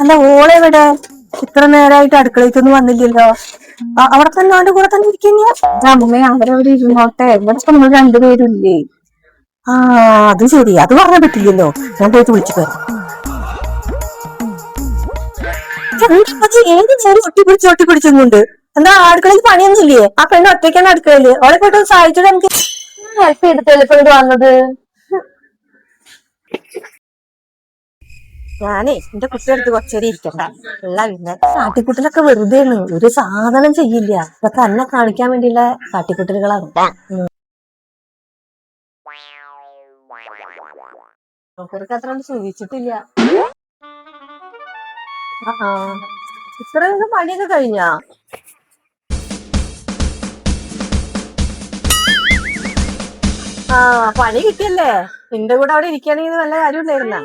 അല്ല ഓളെവിടെ? ഇത്ര നേരമായിട്ട് അടുക്കളയ്ക്കൊന്നും വന്നില്ലല്ലോ. അവിടെ തന്നെ അവന്റെ കൂടെ തന്നെ ഇരിക്കുന്ന അമ്മ അവരവിടെ ഇരുന്നോട്ടെ, ഇവിടെ നമ്മൾ രണ്ടുപേരില്ലേ. ആ അത് ശരി, അത് പറഞ്ഞാൽ പറ്റില്ലല്ലോ. ഞാൻ പോയിട്ട് വിളിച്ചിട്ട് വരാം. ഏത് നേരം ഒട്ടിപ്പിടിച്ചുകൊണ്ട് എന്താ അടുക്കളയിൽ പണിയൊന്നുമില്ലേ? ആ പെണ്ണ് ഒറ്റയ്ക്കാണ് അടുക്കളയില്. അവളെ പോയിട്ട് സഹായിച്ചിട്ട് നമുക്ക് ഹെൽപ്പ് ചെയ്തിട്ടല്ലേ ഇപ്പൊ ഇവിടെ വന്നത്. ഞാനേ എന്റെ കുട്ടിയെടുത്ത് കുറച്ചേരി ഇരിക്കണ്ട. ഉള്ള പിന്നെ കാട്ടിക്കുട്ടലൊക്കെ വെറുതെയാണ്, ഒരു സാധനം ചെയ്യില്ല. ഇതൊക്കെ എന്നെ കാണിക്കാൻ വേണ്ടിയുള്ള കാട്ടിക്കുട്ടലുകളാണ്. അത്ര സൂചിച്ചിട്ടില്ല. ഇത്രയൊന്നും പണിയൊക്കെ കഴിഞ്ഞാ? പണി കിട്ടിയല്ലേ? നിന്റെ കൂടെ അവിടെ ഇരിക്കുകയാണെങ്കിൽ നല്ല കാര്യം ഉണ്ടായിരുന്ന.